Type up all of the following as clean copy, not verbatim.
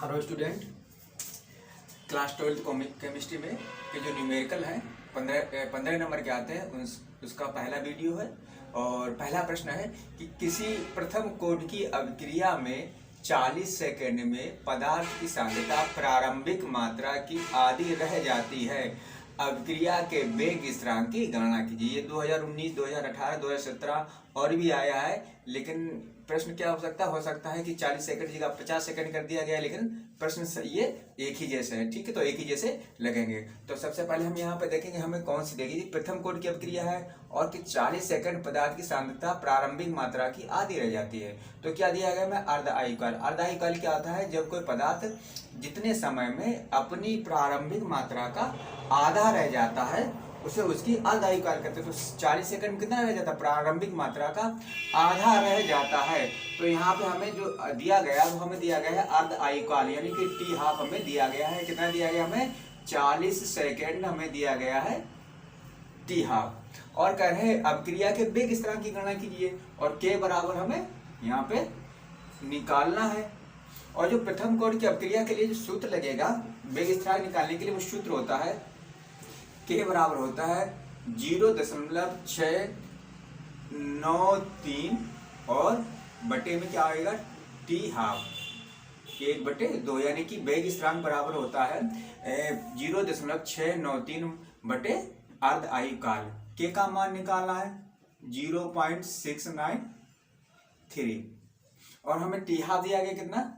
Hello student, class 12 chemistry में ये जो न्यूमेरिकल है 15 नंबर के आते हैं उसका पहला वीडियो है। और पहला प्रश्न है कि किसी प्रथम कोड की अभिक्रिया में 40 सेकंड में पदार्थ की सांद्रता प्रारंभिक मात्रा की आधी रह जाती है। अभिक्रिया के वेग स्थिरांक की गणना कीजिए। ये 2019, 2018, 2017 और भी आया है, लेकिन प्रश्न क्या हो सकता है कि 40 सेकंड की जगह 50 सेकंड कर दिया गया है, लेकिन प्रश्न ये एक ही जैसे है। ठीक है, तो एक ही जैसे लगेंगे। तो सबसे पहले हम यहाँ पे देखेंगे हमें कौन सी देगी। प्रथम कोड की अभिक्रिया है और कि 40 सेकंड पदार्थ की सांद्रता प्रारंभिक मात्रा की आधी रह जाती है। तो क्या दिया गया है? अर्ध आयुकाल। अर्ध आयुकाल क्या होता है? जब कोई पदार्थ जितने समय में अपनी प्रारंभिक मात्रा का आधा रह जाता है उसे उसकी अर्ध आयुकाल कहते हैं। तो 40 सेकंड कितना रह जाता है? प्रारंभिक मात्रा का आधा रह जाता है। तो यहाँ पे हमें जो दिया गया वो हमें दिया गया है अर्ध आयुकाल, यानी कि टी हाफ हमें दिया गया है। कितना दिया गया हमें? 40 सेकंड हमें दिया गया है टी हाफ। और कह रहे हैं अभिक्रिया के वेग स्थिरांक की गणना कीजिए और के बराबर हमें यहाँ पे निकालना है। और जो प्रथम कोड की अभिक्रिया के लिए जो सूत्र लगेगा वेग स्थिरांक निकालने के लिए, वो सूत्र होता है के बराबर होता है 0.693 और बटे में क्या आएगा? टी हाफ 1/2, यानी कि वेग स्थिरांक बराबर होता है 0.693 बटे अर्ध आयुकाल। के का मान निकालना है 0.693 और हमें टी हाफ दिया गया कितना?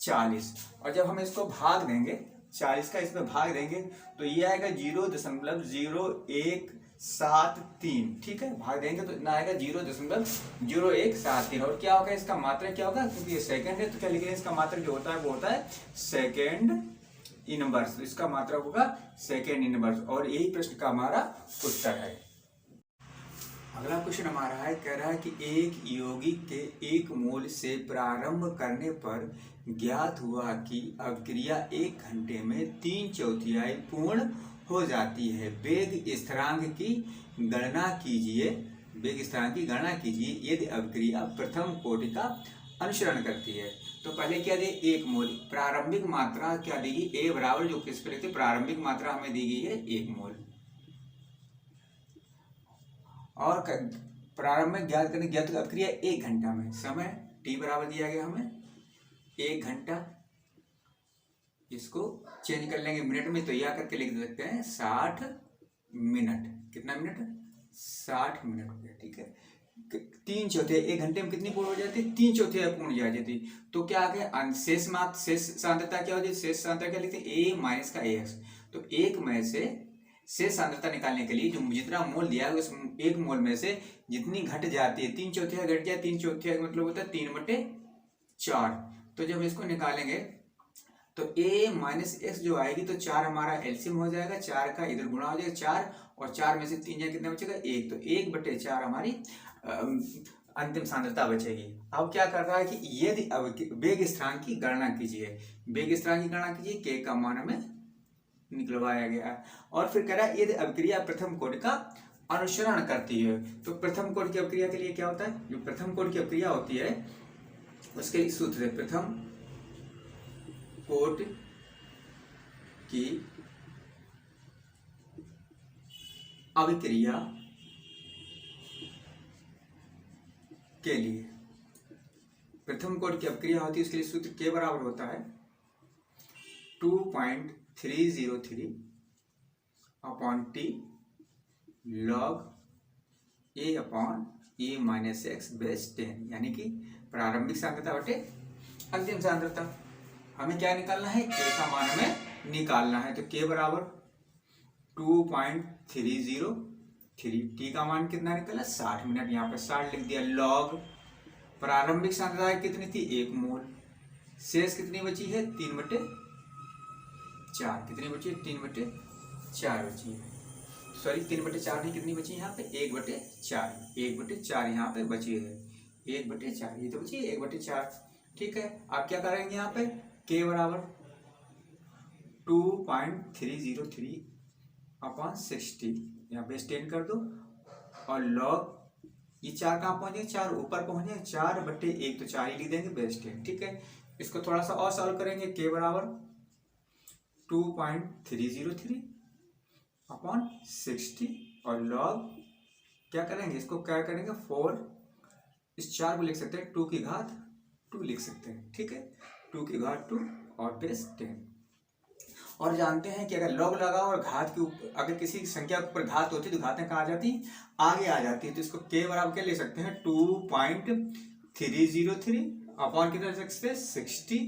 40। और जब हम इसको भाग देंगे 40 का इसमें भाग देंगे तो ये आएगा 0.0173। ठीक है, भाग देंगे तो इतना आएगा 0.0173। और क्या होगा इसका मात्रा? क्या होगा? क्योंकि ये सेकंड है तो क्या लिखेंगे? इसका मात्रा जो होता है वो होता है सेकंड इनवर्स। इसका मात्रा होगा सेकंड इनवर्स। और यही प्रश्न का हमारा उत्तर है। अगला क्वेश्चन हमारा है, कह रहा है कि एक यौगिक के 1 मोल से प्रारंभ करने पर ज्ञात हुआ कि अभिक्रिया 1 घंटे में 3/4 पूर्ण हो जाती है। वेग स्थिरांक की गणना कीजिए। वेग स्थिरांक की गणना कीजिए यदि अभिक्रिया प्रथम कोटि का अनुसरण करती है। तो पहले क्या दे? 1 मोल। प्रारंभिक मात्रा क्या देगी? ए बराबर जो किस पे लिखते प्रारंभिक मात्रा हमें दी गई है 1 मोल। और प्रारंभ में ज्ञात करने ज्ञात अभिक्रिया 1 घंटा में। समय टी बराबर दिया गया हमें 1 घंटा। इसको चेंज कर लेंगे मिनट में, तो यह करके लिख सकते हैं 60 मिनट। कितना मिनट? 60 मिनट हो गया। ठीक है, 3/4 1 घंटे में कितनी पूर्ण हो जाती? 3/4 पूर्ण हो जाती। तो क्या आ गया? शेष सांद्रता क्या होती है? शेष सांद्रता क्या लिखते हैं? ए माइनस का एक्स। तो 1 में से शेष सांद्रता निकालने के लिए जो जितना मोल दिया है उस 1 मोल में से जितनी घट जाती है 3/4 घट जाए। 3/4 का मतलब होता है 3/4। तो जब इसको निकालेंगे तो a माइनस एक्स जो आएगी तो 4 हमारा एलसीएम हो जाएगा। 4 का इधर गुणा हो जाएगा 4 और 4 में से 3 जाए कितना बचेगा? 1। तो 1/4 हमारी अंतिम सांद्रता बचेगी। अब क्या कर रहा है कि यदि वेग स्थिरांक की गणना कीजिए। वेग स्थिरांक की गणना कीजिए, के का मान हमें निकलवाया गया है। और फिर कह रहा है यदि अभिक्रिया प्रथम कोड का अनुसरण करती है। तो प्रथम कोड की अभिक्रिया के लिए क्या होता है? जो प्रथम कोड की अभिक्रिया होती है उसके लिए सूत्र है प्रथम कोड की अभिक्रिया के लिए प्रथम कोड की अभिक्रिया होती है, उसके लिए सूत्र के बराबर होता है 2.303 अपॉन टी लॉग ए अपॉन ए माइनस एक्स बेस 10, यानी कि प्रारंभिक सांद्रता बटे अंतिम सांद्रता। हमें क्या निकालना है? के का मान हमें निकालना है। तो के बराबर 2.303। टी का मान कितना निकला? 60 मिनट। यहाँ पर 60 लिख दिया। लॉग प्रारंभिक सांद्रता कितनी थी? 1 मोल। शेष कितनी बची है? 3/4। कितनी बची है? 3/4 बची है। सॉरी 3/4 नहीं, कितनी बची यहाँ पे? 1/4। 1/4 यहाँ पे बची है। 1/4 ये तो बची है 1/4। ठीक है, आप क्या करेंगे यहाँ पे? के बराबर 2.303 अपॉन 60 यहाँ पे 10 कर दो और लॉग ये 4 कहाँ पहुंचे? 4 ऊपर पहुंचे। 4/1 तो 4 ही लिख देंगे बेस 10। ठीक है, इसको थोड़ा सा और सॉल्व करेंगे। के बराबर 2.303 अपॉन 60 और लॉग क्या करेंगे, इसको क्या करेंगे 4, इस 4 को लिख सकते हैं 2 की घात 2 लिख सकते हैं, ठीक है, 2 की घात 2 और बेस 10। और जानते हैं कि अगर लॉग लगा और घात के ऊपर अगर किसी संख्या के ऊपर घात होती है तो घातें कहाँ आ जाती हैं, आगे आ जाती है। तो इसको के बराबर क्या ले सकते हैं 2.303 अपॉन कितना लिख सकते हैं 60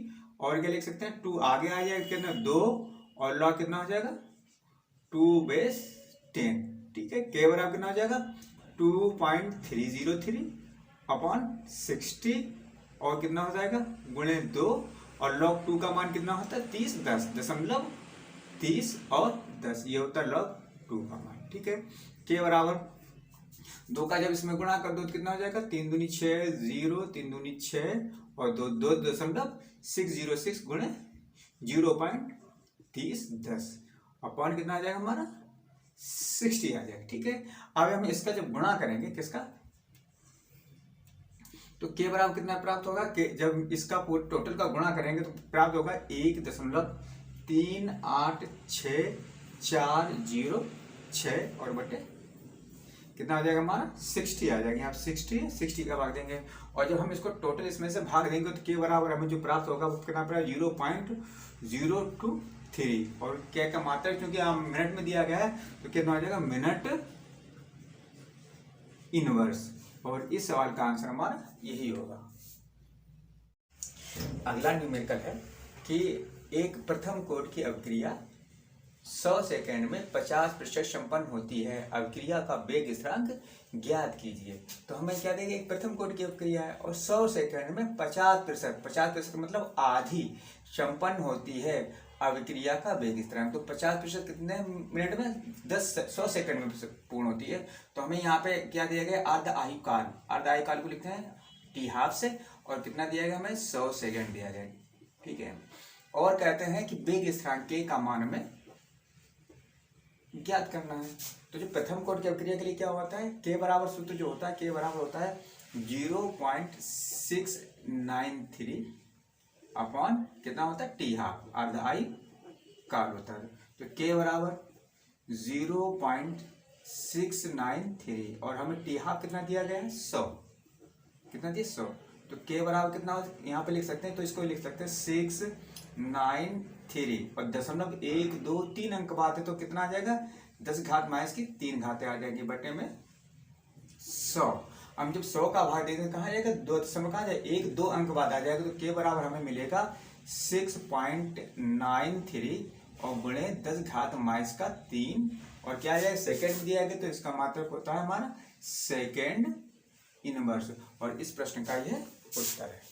और क्या लिख सकते हैं 2 आगे आ जाएगा कितना 2 और लॉग कितना हो जाएगा 2 बेस 10, ठीक है। के बराबर कितना हो जाएगा 2.303 अपॉन 60 और कितना हो जाएगा गुणे 2 और लॉग 2 का मान कितना होता है 30 10 दशमलव 30 और 10 ये होता है लॉग 2 का मान, ठीक है। के बराबर 2 का जब इसमें गुणा कर दो तो कितना हो जाएगा 3 दूनी 6 0 3 दूनी 6 और 2.606 गुणे 0.3010 अपॉन कितना आ जाएगा हमारा 60 आ जाएगा, ठीक है। अब हम इसका जब गुणा करेंगे किसका, तो के बराबर कितना प्राप्त होगा कि जब इसका टोटल का गुणा करेंगे तो प्राप्त होगा 1.386406 और बटे कितना आ जाएगा हमारा 60 आ जाएगा। यहाँ 60 का भाग देंगे और जब हम इसको टोटल इसमें से भाग देंगे तो के बराबर हमें जो प्राप्त होगा वो कितना प्राप्त 0.023 और क्या का मात्रा क्योंकि मिनट में दिया गया है तो कितना हो जाएगा मिनट इनवर्स और इस सवाल का आंसर हमारा यही होगा। अगला न्यूमेरिकल है कि एक प्रथम कोटि की अभिक्रिया 100 सेकंड में 50% संपन्न होती है, अभिक्रिया का वेग स्थिरांक ज्ञात कीजिए। तो हमें क्या देंगे एक प्रथम कोटि की अभिक्रिया है और 100 सेकंड में 50% मतलब आधी संपन्न होती है अभिक्रिया का वेग स्थिरांक। तो 50% कितने मिनट में 100 सेकंड में पूर्ण होती है। तो हमें यहाँ पे क्या दिया गया अर्ध आयुकाल को लिखते हैं टी हाफ से और कितना दिया गया हमें 100 सेकंड दिया गया, ठीक है। और कहते हैं कि वेग स्थिरांक के का मान में ज्ञात करना है। तो जो प्रथम कोटि की अभिक्रिया के लिए क्या होता है के बराबर सूत्र जो होता है के बराबर होता है 0.693 अपॉन कितना होता है टी हाफ अर्ध आयुकाल होता है। तो के बराबर 0.693 और हमें टी हाफ कितना दिया गया है 100, कितना दिया 100। तो के बराबर कितना यहाँ पे लिख सकते हैं तो इसको लिख सकते हैं 693 और 0.123 अंक बाद है तो कितना आ जाएगा 10 घात माइनस की 3 घातें आ जाएगी बटे में 100। हम जब 100 का भाग देंगे कहाँ जाएगा 2 दशमलव कहाँ जाएगा 1-2 अंक बाद आ जाएगा। तो के बराबर हमें मिलेगा 6.93 और गुणे 10 घात माइनस का 3 और क्या आ जाएगा सेकेंड में दिया गया तो इसका मात्रक होता है हमारा सेकेंड इनवर्स और इस प्रश्न का यह उत्तर है।